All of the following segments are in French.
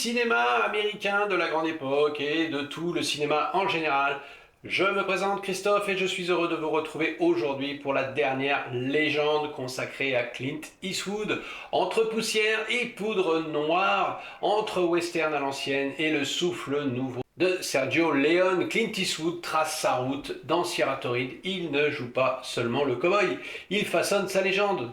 cinéma américain de la grande époque et de tout le cinéma en général. Je me présente Christophe et je suis heureux de vous retrouver aujourd'hui pour la dernière légende consacrée à Clint Eastwood. Entre poussière et poudre noire, entre western à l'ancienne et le souffle nouveau de Sergio Leone, Clint Eastwood trace sa route dans Sierra Torrid. Il ne joue pas seulement le cow-boy, il façonne sa légende.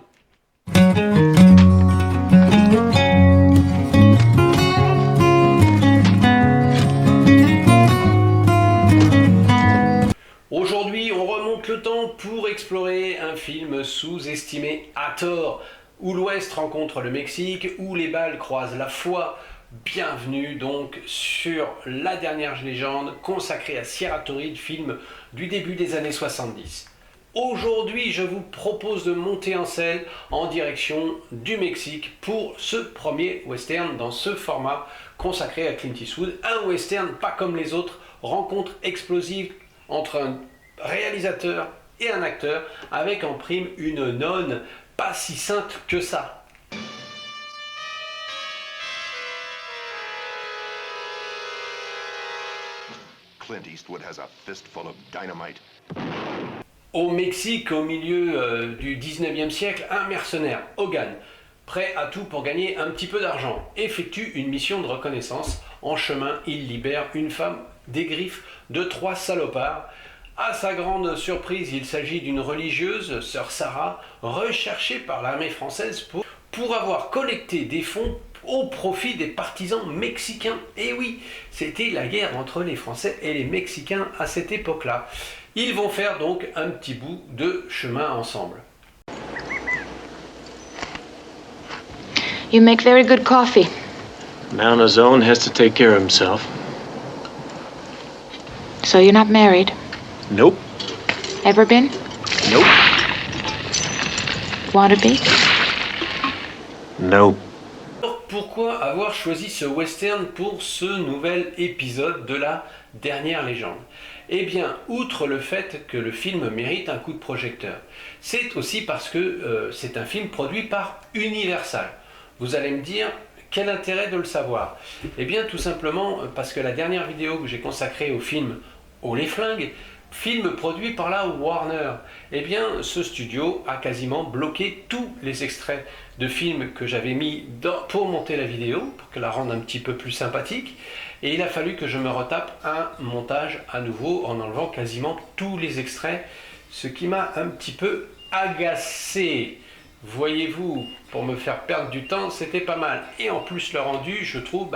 Aujourd'hui, on remonte le temps pour explorer un film sous-estimé à tort, où l'Ouest rencontre le Mexique, où les balles croisent la foi. Bienvenue donc sur la dernière légende consacrée à Sierra Torrid, film du début des années 70. Aujourd'hui, je vous propose de monter en selle en direction du Mexique pour ce premier western dans ce format consacré à Clint Eastwood. Un western pas comme les autres, rencontre explosive entre un réalisateur et un acteur, avec en prime une nonne pas si sainte que ça. Clint Eastwood has a fistful of dynamite. Au Mexique, au milieu du 19e siècle, un mercenaire, Hogan, prêt à tout pour gagner un petit peu d'argent, effectue une mission de reconnaissance. En chemin, il libère une femme des griffes de 3 salopards. À sa grande surprise, il s'agit d'une religieuse, sœur Sarah, recherchée par l'armée française pour avoir collecté des fonds au profit des partisans mexicains. Et oui, c'était la guerre entre les Français et les Mexicains à cette époque-là. Ils vont faire donc un petit bout de chemin ensemble. You make very good coffee. Man on his own has to take care of himself. So you're not married? Nope. Ever been? Nope. Want to be? Nope. Alors pourquoi avoir choisi ce western pour ce nouvel épisode de la dernière légende? Eh bien, outre le fait que le film mérite un coup de projecteur, c'est aussi parce que c'est un film produit par Universal. Vous allez me dire, quel intérêt de le savoir? Eh bien, tout simplement parce que la dernière vidéo que j'ai consacrée au film Oh les flingues, film produit par la Warner, eh bien, ce studio a quasiment bloqué tous les extraits de films que j'avais mis pour monter la vidéo, pour que la rende un petit peu plus sympathique. Et il a fallu que je me retape un montage à nouveau en enlevant quasiment tous les extraits, ce qui m'a un petit peu agacé. Voyez-vous, pour me faire perdre du temps, c'était pas mal. Et en plus, le rendu, je trouve,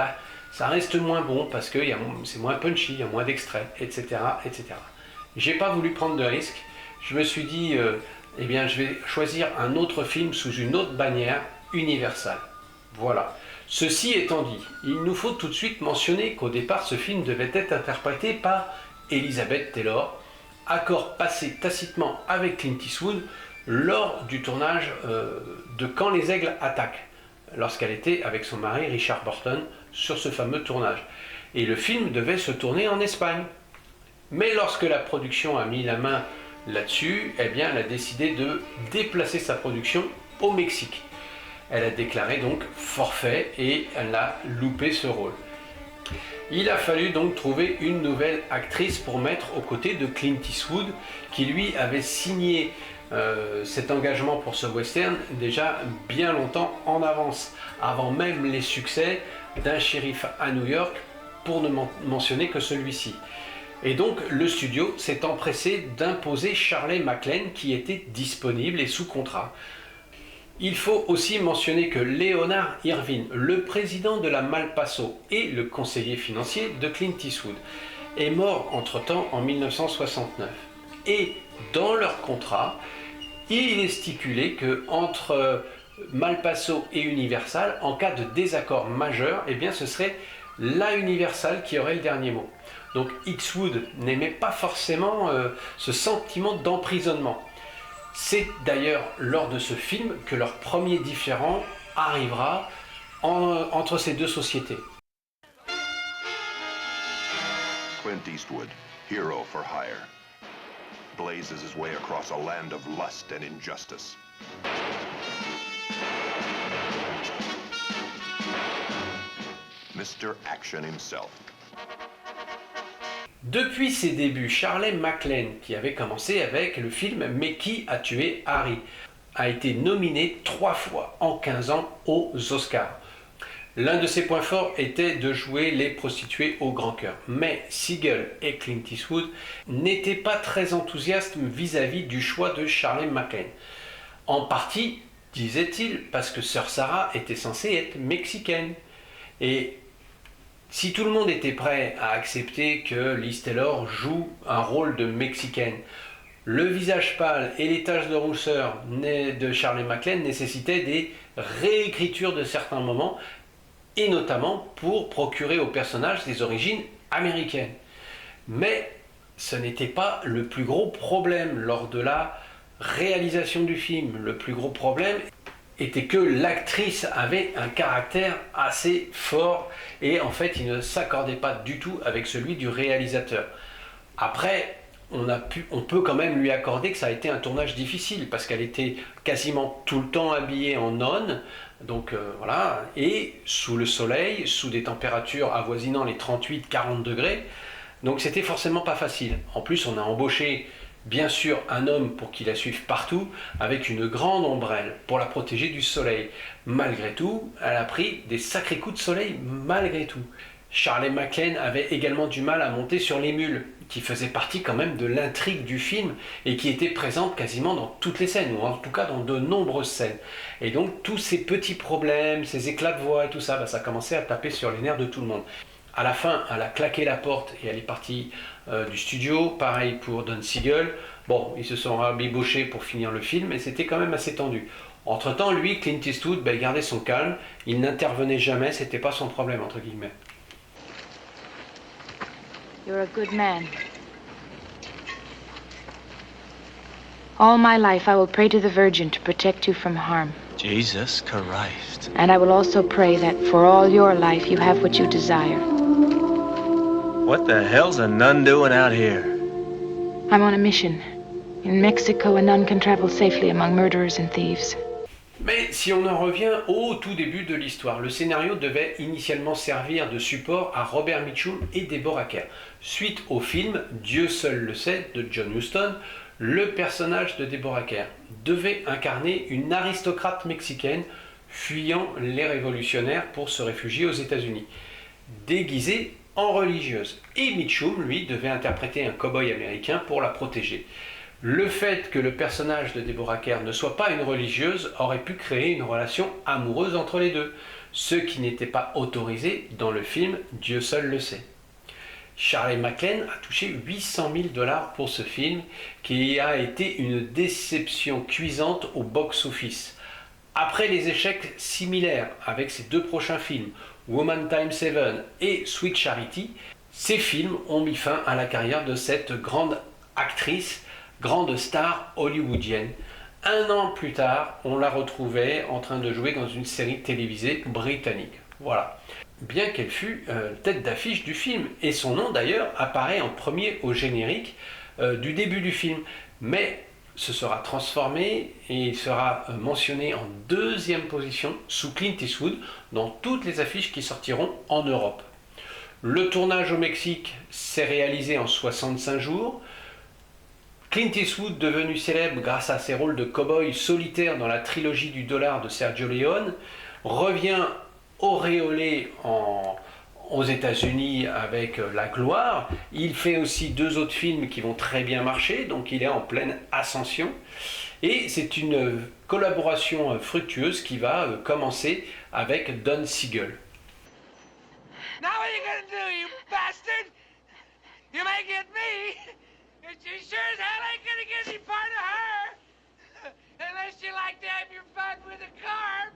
ça reste moins bon parce que c'est moins punchy, il y a moins d'extraits, etc., etc. J'ai pas voulu prendre de risques. Je me suis dit, eh bien, je vais choisir un autre film sous une autre bannière, Universal. Voilà. Ceci étant dit, il nous faut tout de suite mentionner qu'au départ, ce film devait être interprété par Elizabeth Taylor, accord passé tacitement avec Clint Eastwood lors du tournage de Quand les aigles attaquent, lorsqu'elle était avec son mari Richard Burton sur ce fameux tournage. Et le film devait se tourner en Espagne. Mais lorsque la production a mis la main là-dessus, eh bien, elle a décidé de déplacer sa production au Mexique. Elle a déclaré donc forfait et elle a loupé ce rôle. Il a fallu donc trouver une nouvelle actrice pour mettre aux côtés de Clint Eastwood, qui lui avait signé cet engagement pour ce western déjà bien longtemps en avance, avant même les succès d'Un shérif à New York, pour ne mentionner que celui-ci. Et donc le studio s'est empressé d'imposer Shirley MacLaine, qui était disponible et sous contrat. Il faut aussi mentionner que Leonard Irvine, le président de la Malpaso et le conseiller financier de Clint Eastwood, est mort entre-temps en 1969. Et dans leur contrat, il est stipulé que entre Malpaso et Universal, en cas de désaccord majeur, eh bien ce serait la Universal qui aurait le dernier mot. Donc Eastwood n'aimait pas forcément ce sentiment d'emprisonnement. C'est d'ailleurs lors de ce film que leur premier différend arrivera entre ces deux sociétés. Clint Eastwood, hero for hire, blazes his way across a land of lust and injustice. Mr. Action himself. Depuis ses débuts, Shirley MacLaine, qui avait commencé avec le film Mais qui a tué Harry, a été nominé 3 fois en 15 ans aux Oscars. L'un de ses points forts était de jouer les prostituées au grand cœur. Mais Siegel et Clint Eastwood n'étaient pas très enthousiastes vis-à-vis du choix de Shirley MacLaine. En partie, disait-il, parce que Sœur Sarah était censée être mexicaine. Et si tout le monde était prêt à accepter que Liz Taylor joue un rôle de mexicaine, le visage pâle et les taches de rousseur de Shirley MacLaine nécessitaient des réécritures de certains moments, et notamment pour procurer au personnage des origines américaines. Mais ce n'était pas le plus gros problème lors de la réalisation du film. Le plus gros problème était que l'actrice avait un caractère assez fort et en fait il ne s'accordait pas du tout avec celui du réalisateur. Après, on peut quand même lui accorder que ça a été un tournage difficile parce qu'elle était quasiment tout le temps habillée en nonne, donc voilà, et sous le soleil, sous des températures avoisinant les 38-40 degrés, donc c'était forcément pas facile. En plus, on a embauché bien sûr un homme pour qu'il la suive partout, avec une grande ombrelle pour la protéger du soleil. Malgré tout, elle a pris des sacrés coups de soleil malgré tout. Shirley MacLaine avait également du mal à monter sur les mules, qui faisaient partie quand même de l'intrigue du film et qui étaient présentes quasiment dans toutes les scènes, ou en tout cas dans de nombreuses scènes. Et donc tous ces petits problèmes, ces éclats de voix et tout ça, ça commençait à taper sur les nerfs de tout le monde. À la fin, elle a claqué la porte et elle est partie du studio. Pareil pour Don Siegel. Bon, ils se sont rabibochés pour finir le film, et c'était quand même assez tendu. Entre-temps, lui, Clint Eastwood, il gardait son calme, il n'intervenait jamais, c'était pas son problème, entre guillemets. You're a good man. All my life I will pray to the Virgin to protect you from harm. Jesus Christ. And I will also pray that for all your life you have what you desire. What the hell's a nun doing out here? I'm on a mission. In Mexico, a nun can travel safely among murderers and thieves. Mais si on en revient au tout début de l'histoire, le scénario devait initialement servir de support à Robert Mitchum et Deborah Kerr. Suite au film Dieu seul le sait de John Huston, le personnage de Deborah Kerr devait incarner une aristocrate mexicaine fuyant les révolutionnaires pour se réfugier aux États-Unis, déguisée en religieuse. Et Mitchum, lui, devait interpréter un cow-boy américain pour la protéger. Le fait que le personnage de Deborah Kerr ne soit pas une religieuse aurait pu créer une relation amoureuse entre les deux, ce qui n'était pas autorisé dans le film Dieu seul le sait. Shirley MacLaine a touché 800 000 $ pour ce film, qui a été une déception cuisante au box-office. Après les échecs similaires avec ses 2 prochains films, Woman Times 7 et Sweet Charity, ces films ont mis fin à la carrière de cette grande actrice, grande star hollywoodienne. 1 an plus tard, on la retrouvait en train de jouer dans une série télévisée britannique. Voilà. Bien qu'elle fût tête d'affiche du film, et son nom d'ailleurs apparaît en premier au générique du début du film, mais se sera transformé et il sera mentionné en 2e position sous Clint Eastwood dans toutes les affiches qui sortiront en Europe. Le tournage au Mexique s'est réalisé en 65 jours. Clint Eastwood, devenu célèbre grâce à ses rôles de cow-boy solitaire dans la trilogie du dollar de Sergio Leone, revient auréolé aux États-Unis avec la gloire. Il fait aussi 2 autres films qui vont très bien marcher, donc il est en pleine ascension. Et c'est une collaboration fructueuse qui va commencer avec Don Siegel. Now what are you gonna do, you bastard? You may get me, but you sure as hell ain't gonna get any part of her. Unless you like to have your fun with the carbs.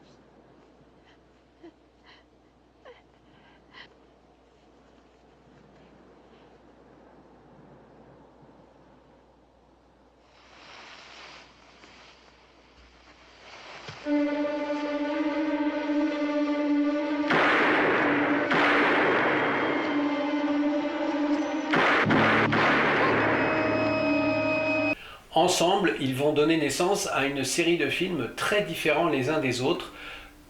Ensemble, ils vont donner naissance à une série de films très différents les uns des autres,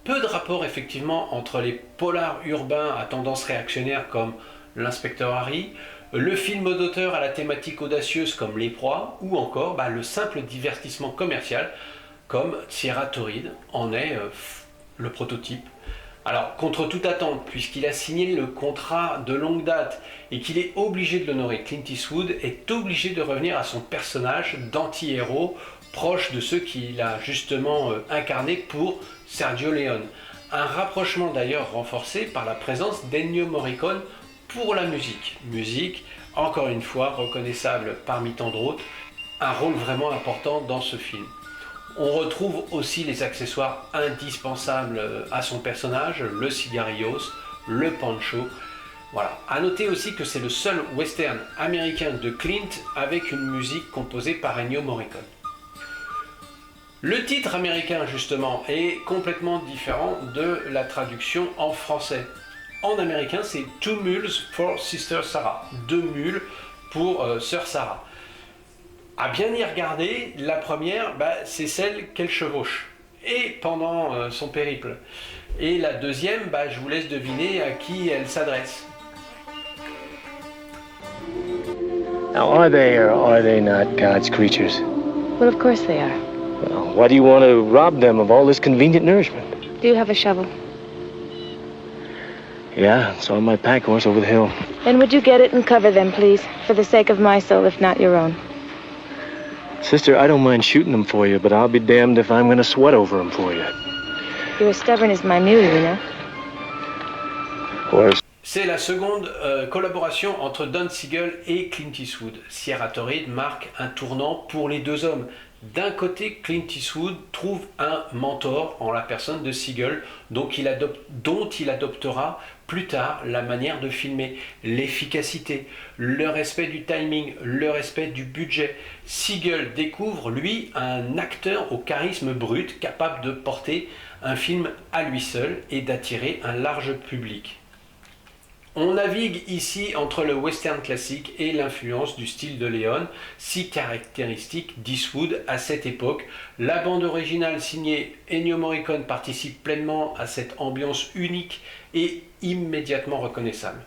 Peu de rapport effectivement entre les polars urbains à tendance réactionnaire comme L'inspecteur Harry, le film d'auteur à la thématique audacieuse comme Les Proies, ou encore le simple divertissement commercial comme Sierra Torrid en est le prototype. Alors, contre toute attente, puisqu'il a signé le contrat de longue date et qu'il est obligé de l'honorer, Clint Eastwood est obligé de revenir à son personnage d'anti-héros proche de ceux qu'il a justement incarnés pour Sergio Leone. Un rapprochement d'ailleurs renforcé par la présence d'Ennio Morricone pour la musique. Musique, encore une fois, reconnaissable parmi tant d'autres, un rôle vraiment important dans ce film. On retrouve aussi les accessoires indispensables à son personnage, le cigarillos, le pancho. Voilà. À noter aussi que c'est le seul western américain de Clint avec une musique composée par Ennio Morricone. Le titre américain, justement, est complètement différent de la traduction en français. En américain, c'est Two Mules for Sister Sarah. 2 mules pour Sœur Sarah. À bien y regarder, la première, c'est celle qu'elle chevauche. Et pendant son périple. Et la deuxième, je vous laisse deviner à qui elle s'adresse. Now, are they or are they not God's creatures? Well, of course they are. Well, why do you want to rob them of all this convenient nourishment? Do you have a shovel? Yeah, it's on my pack horse over the hill. Then would you get it and cover them, please? For the sake of my soul, if not your own. Sister, I don't mind shooting them for you, but I'll be damned if I'm going to sweat over them for you. You're as stubborn as my mule, you know. Of course. C'est la seconde collaboration entre Don Siegel et Clint Eastwood. Sierra Torrid marque un tournant pour les deux hommes. D'un côté, Clint Eastwood trouve un mentor en la personne de Siegel, dont il adoptera plus tard la manière de filmer, l'efficacité, le respect du timing, le respect du budget. Siegel découvre, lui, un acteur au charisme brut, capable de porter un film à lui seul et d'attirer un large public. On navigue ici entre le western classique et l'influence du style de Leone, si caractéristique d'Eastwood à cette époque. La bande originale signée Ennio Morricone participe pleinement à cette ambiance unique et immédiatement reconnaissable.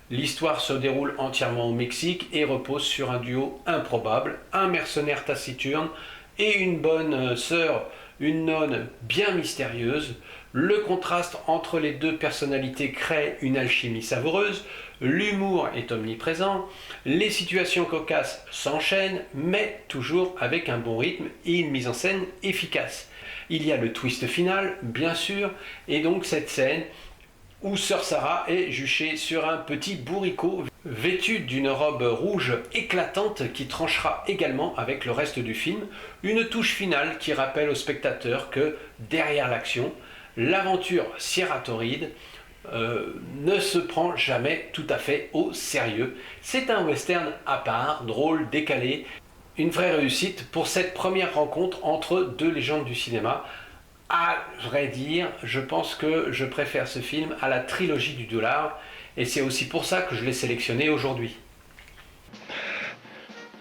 L'histoire se déroule entièrement au Mexique et repose sur un duo improbable, un mercenaire taciturne et une bonne sœur, une nonne bien mystérieuse. Le contraste entre les deux personnalités crée une alchimie savoureuse, l'humour est omniprésent, les situations cocasses s'enchaînent, mais toujours avec un bon rythme et une mise en scène efficace. Il y a le twist final, bien sûr, et donc cette scène où Sœur Sarah est juchée sur un petit bourricot vêtu d'une robe rouge éclatante qui tranchera également avec le reste du film, une touche finale qui rappelle au spectateur que derrière l'action, l'aventure Sierra Torrid ne se prend jamais tout à fait au sérieux. C'est un western à part, drôle, décalé, une vraie réussite pour cette première rencontre entre deux légendes du cinéma. À vrai dire, je pense que je préfère ce film à la trilogie du dollar, et c'est aussi pour ça que je l'ai sélectionné aujourd'hui.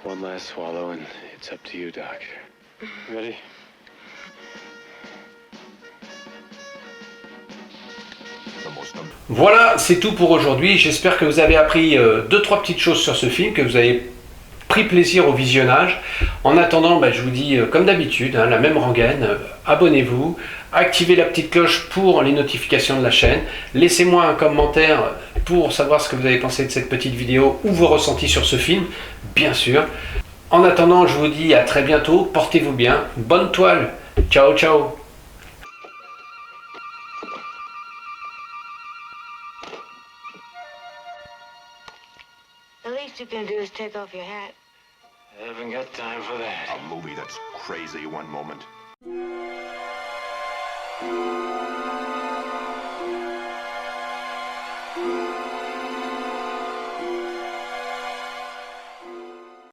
One last swallow and it's up to you, Doc. Ready? Voilà, c'est tout pour aujourd'hui. J'espère que vous avez appris 2-3 petites choses sur ce film, que vous avez pris plaisir au visionnage. En attendant, je vous dis comme d'habitude, la même rengaine, abonnez-vous, activez la petite cloche pour les notifications de la chaîne, laissez-moi un commentaire pour savoir ce que vous avez pensé de cette petite vidéo ou vos ressentis sur ce film, bien sûr. En attendant, je vous dis à très bientôt, portez-vous bien, bonne toile, ciao ciao. The least you can do is take off your hat. I haven't got time for that. A movie that's crazy one moment.